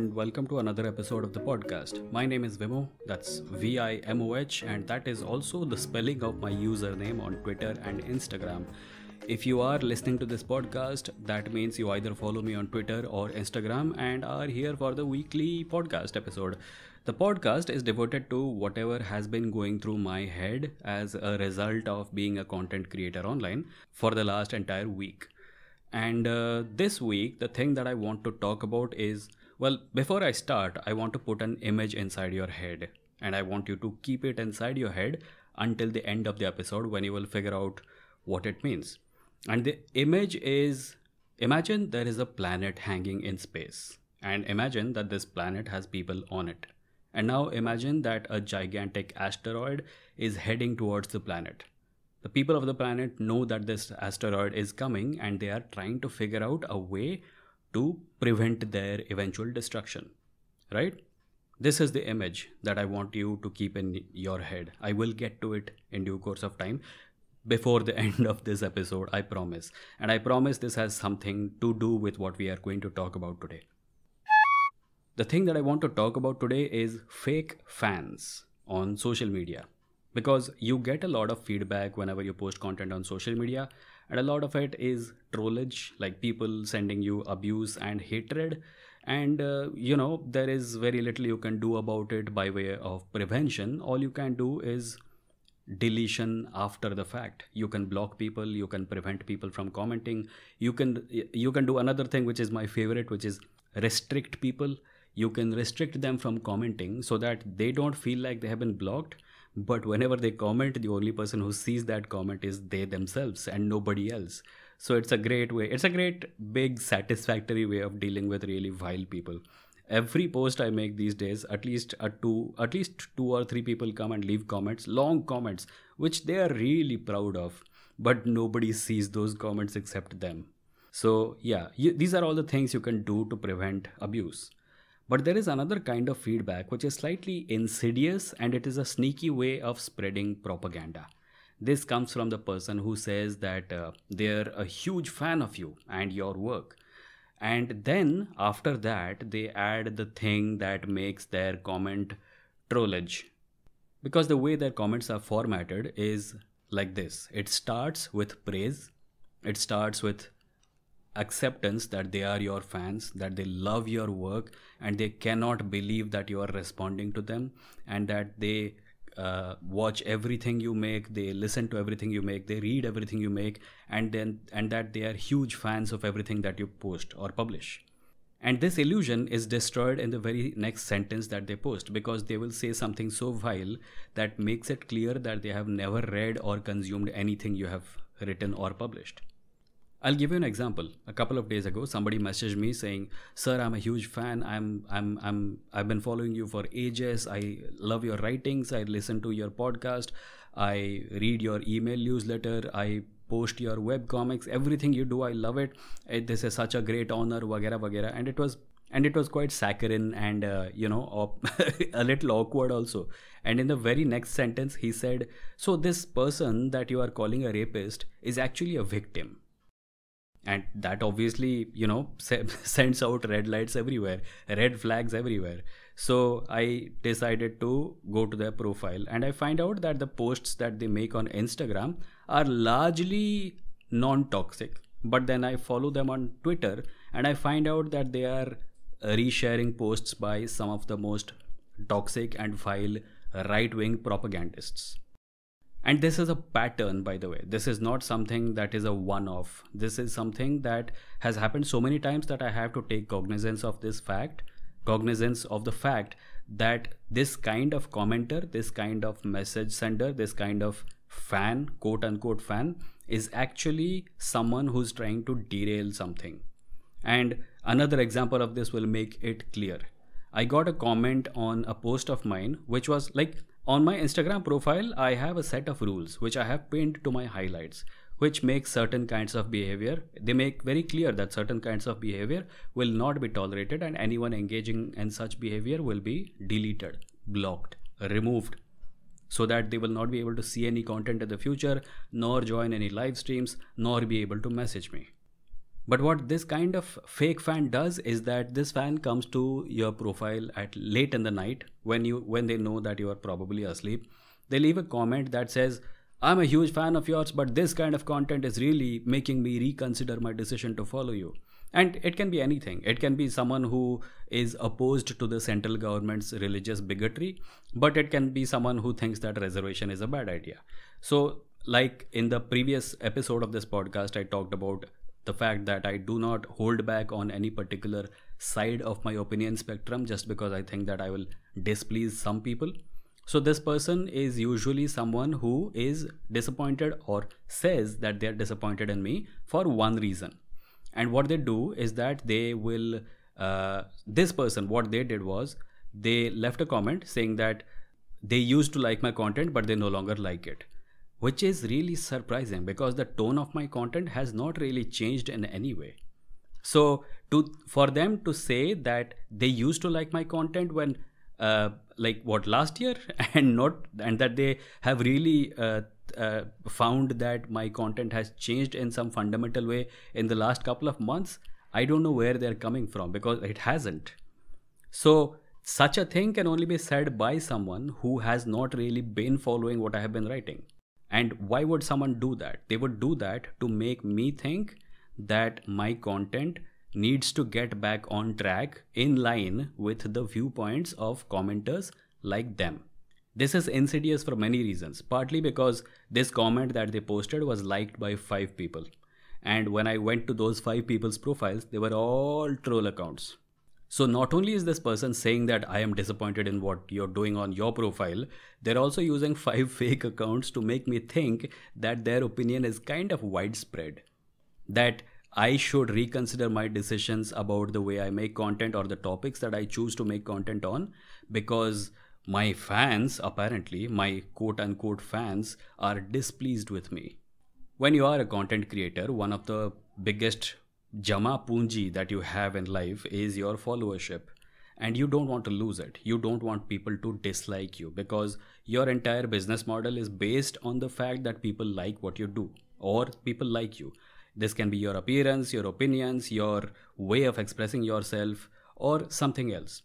and welcome to another episode of the podcast. My name is Vimoh, that's Vimoh, and that is also the spelling of my username on Twitter and Instagram. If you are listening to this podcast, that means you either follow me on Twitter or Instagram and are here for the weekly podcast episode. The podcast is devoted to whatever has been going through my head as a result of being a content creator online for the last entire week. And this week, the thing that I want to talk about is, well, before I start, I want to put an image inside your head. And I want you to keep it inside your head until the end of the episode when you will figure out what it means. And the image is, imagine there is a planet hanging in space. And imagine that this planet has people on it. And now imagine that a gigantic asteroid is heading towards the planet. The people of the planet know that this asteroid is coming and they are trying to figure out a way to prevent their eventual destruction, right? This is the image that I want you to keep in your head. I will get to it in due course of time before the end of this episode, I promise. And I promise this has something to do with what we are going to talk about today. The thing that I want to talk about today is fake fans on social media. Because you get a lot of feedback whenever you post content on social media, and a lot of it is trollage, like people sending you abuse and hatred. And there is very little you can do about it by way of prevention. All you can do is deletion after the fact. You can block people, you can prevent people from commenting. You can do another thing which is my favorite, which is restrict people. You can restrict them from commenting so that they don't feel like they have been blocked. But whenever they comment, the only person who sees that comment is they themselves and nobody else. So it's a great way. It's a great, big, satisfactory way of dealing with really vile people. Every post I make these days, at least two or three people come and leave comments, long comments, which they are really proud of. But nobody sees those comments except them. So yeah, these are all the things you can do to prevent abuse. But there is another kind of feedback which is slightly insidious, and it is a sneaky way of spreading propaganda. This comes from the person who says that they're a huge fan of you and your work. And then after that, they add the thing that makes their comment trollage. Because the way their comments are formatted is like this. It starts with praise. It starts with acceptance that they are your fans, that they love your work, and they cannot believe that you are responding to them, and that they watch everything you make, they listen to everything you make, they read everything you make, and that they are huge fans of everything that you post or publish. And this illusion is destroyed in the very next sentence that they post, because they will say something so vile that makes it clear that they have never read or consumed anything you have written or published. I'll give you an example. A couple of days ago, somebody messaged me saying, "Sir, I'm a huge fan. I've been following you for ages. I love your writings. I listen to your podcast. I read your email newsletter. I post your web comics. Everything you do, I love it. This is such a great honor, vagera vagera." And it was quite saccharine and a little awkward also. And in the very next sentence, he said, "So this person that you are calling a rapist is actually a victim." And that obviously, sends out red lights everywhere, red flags everywhere. So I decided to go to their profile, and I find out that the posts that they make on Instagram are largely non-toxic. But then I follow them on Twitter, and I find out that they are resharing posts by some of the most toxic and vile right-wing propagandists. And this is a pattern, by the way. This is not something that is a one-off. This is something that has happened so many times that I have to take cognizance of the fact that this kind of commenter, this kind of message sender, this kind of fan, quote unquote fan, is actually someone who's trying to derail something. And another example of this will make it clear. I got a comment on a post of mine, which was like, on my Instagram profile, I have a set of rules which I have pinned to my highlights, which make certain kinds of behavior. They make very clear that certain kinds of behavior will not be tolerated, and anyone engaging in such behavior will be deleted, blocked, removed, so that they will not be able to see any content in the future, nor join any live streams, nor be able to message me. But what this kind of fake fan does is that this fan comes to your profile at late in the night when they know that you are probably asleep. They leave a comment that says, "I'm a huge fan of yours, but this kind of content is really making me reconsider my decision to follow you." And it can be anything. It can be someone who is opposed to the central government's religious bigotry, but it can be someone who thinks that reservation is a bad idea. So, like in the previous episode of this podcast, I talked about the fact that I do not hold back on any particular side of my opinion spectrum just because I think that I will displease some people. So, this person is usually someone who is disappointed or says that they are disappointed in me for one reason. And what they do is that they will, this person, what they did was they left a comment saying that they used to like my content, but they no longer like it, which is really surprising because the tone of my content has not really changed in any way. So for them to say that they used to like my content when like what last year and that they have really found that my content has changed in some fundamental way in the last couple of months, I don't know where they're coming from because it hasn't. So such a thing can only be said by someone who has not really been following what I have been writing. And why would someone do that? They would do that to make me think that my content needs to get back on track in line with the viewpoints of commenters like them. This is insidious for many reasons, partly because this comment that they posted was liked by 5 people. And when I went to those 5 people's profiles, they were all troll accounts. So not only is this person saying that I am disappointed in what you're doing on your profile, they're also using 5 fake accounts to make me think that their opinion is kind of widespread. That I should reconsider my decisions about the way I make content or the topics that I choose to make content on because my fans, apparently, my quote unquote fans, are displeased with me. When you are a content creator, one of the biggest Jama Punji that you have in life is your followership. And you don't want to lose it. You don't want people to dislike you because your entire business model is based on the fact that people like what you do or people like you. This can be your appearance, your opinions, your way of expressing yourself, or something else.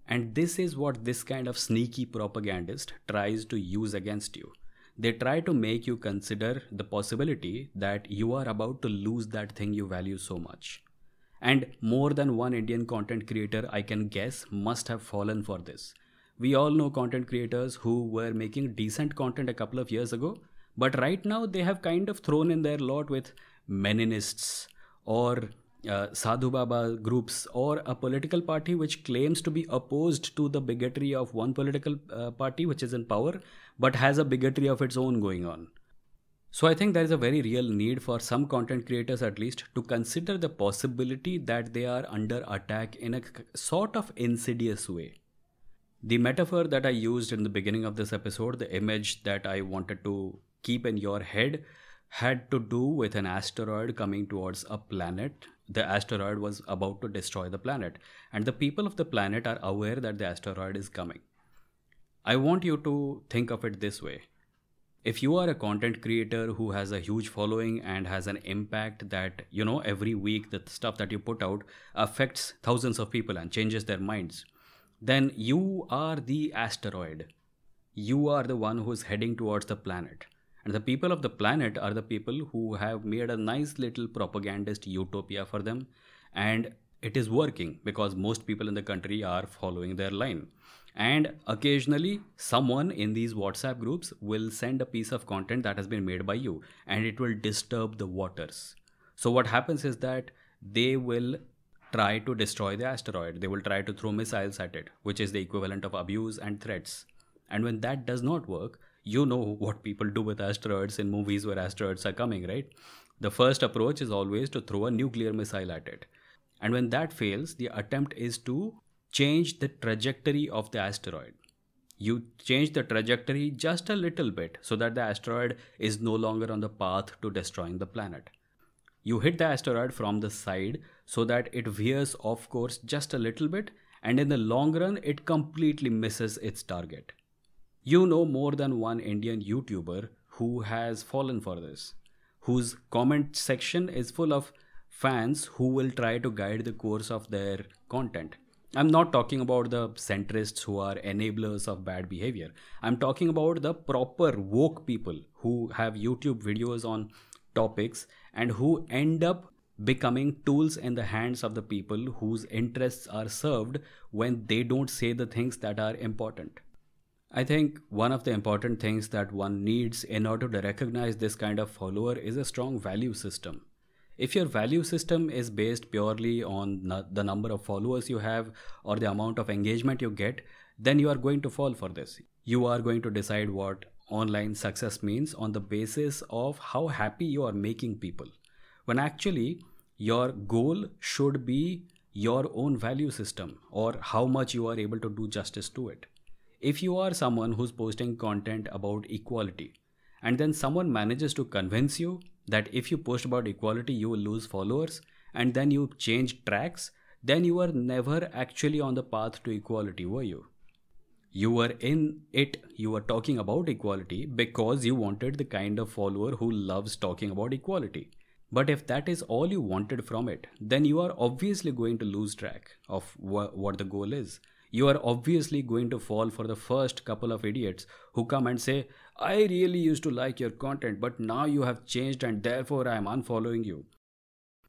And this is what this kind of sneaky propagandist tries to use against you. They try to make you consider the possibility that you are about to lose that thing you value so much. And more than one Indian content creator, I can guess, must have fallen for this. We all know content creators who were making decent content a couple of years ago, but right now they have kind of thrown in their lot with Meninists or Sadhu Baba groups or a political party which claims to be opposed to the bigotry of one political party which is in power but has a bigotry of its own going on. So I think there is a very real need for some content creators at least to consider the possibility that they are under attack in a sort of insidious way. The metaphor that I used in the beginning of this episode, the image that I wanted to keep in your head, had to do with an asteroid coming towards a planet. The asteroid was about to destroy the planet, and the people of the planet are aware that the asteroid is coming. I want you to think of it this way. If you are a content creator who has a huge following and has an impact that, every week the stuff that you put out affects thousands of people and changes their minds, then you are the asteroid. You are the one who is heading towards the planet. And the people of the planet are the people who have made a nice little propagandist utopia for them. And it is working because most people in the country are following their line. And occasionally, someone in these WhatsApp groups will send a piece of content that has been made by you, and it will disturb the waters. So what happens is that they will try to destroy the asteroid. They will try to throw missiles at it, which is the equivalent of abuse and threats. And when that does not work, you know what people do with asteroids in movies where asteroids are coming, right? The first approach is always to throw a nuclear missile at it. And when that fails, the attempt is to change the trajectory of the asteroid. You change the trajectory just a little bit so that the asteroid is no longer on the path to destroying the planet. You hit the asteroid from the side so that it veers off course just a little bit, and in the long run, it completely misses its target. You know more than one Indian YouTuber who has fallen for this, whose comment section is full of fans who will try to guide the course of their content. I'm not talking about the centrists who are enablers of bad behavior. I'm talking about the proper woke people who have YouTube videos on topics and who end up becoming tools in the hands of the people whose interests are served when they don't say the things that are important. I think one of the important things that one needs in order to recognize this kind of follower is a strong value system. If your value system is based purely on the number of followers you have or the amount of engagement you get, then you are going to fall for this. You are going to decide what online success means on the basis of how happy you are making people. When actually your goal should be your own value system or how much you are able to do justice to it. If you are someone who's posting content about equality and then someone manages to convince you that if you post about equality you will lose followers and then you change tracks, then you were never actually on the path to equality, were you? You were in it, you were talking about equality because you wanted the kind of follower who loves talking about equality. But if that is all you wanted from it, then you are obviously going to lose track of what the goal is. You are obviously going to fall for the first couple of idiots who come and say, I really used to like your content, but now you have changed and therefore I am unfollowing you.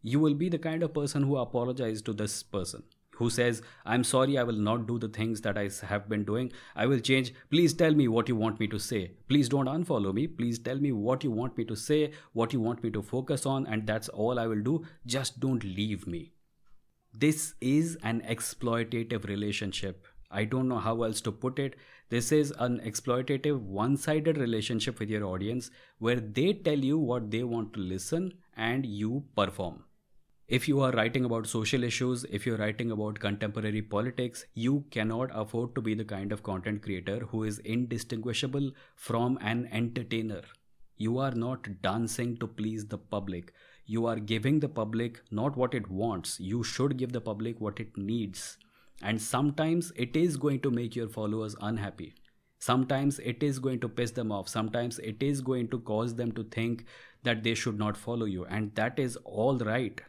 You will be the kind of person who apologizes to this person, who says, I'm sorry, I will not do the things that I have been doing. I will change. Please tell me what you want me to say. Please don't unfollow me. Please tell me what you want me to say, what you want me to focus on, and that's all I will do. Just don't leave me. This is an exploitative relationship. I don't know how else to put it. This is an exploitative, one-sided relationship with your audience where they tell you what they want to listen and you perform. If you are writing about social issues, if you're writing about contemporary politics, you cannot afford to be the kind of content creator who is indistinguishable from an entertainer. You are not dancing to please the public. You are giving the public not what it wants. You should give the public what it needs. And sometimes it is going to make your followers unhappy. Sometimes it is going to piss them off. Sometimes it is going to cause them to think that they should not follow you. And that is all right.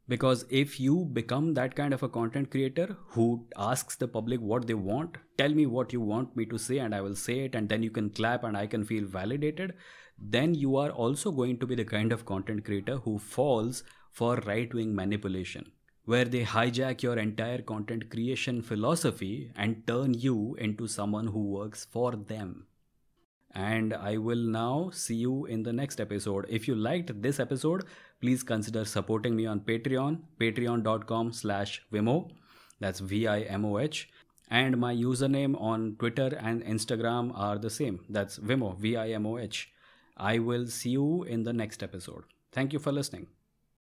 Because if you become that kind of a content creator who asks the public what they want, tell me what you want me to say and I will say it, and then you can clap and I can feel validated, then you are also going to be the kind of content creator who falls for right-wing manipulation, where they hijack your entire content creation philosophy and turn you into someone who works for them. And I will now see you in the next episode. If you liked this episode, please consider supporting me on Patreon, patreon.com/Vimoh. That's VIMOH. And my username on Twitter and Instagram are the same. That's Vimoh, VIMOH. I will see you in the next episode. Thank you for listening.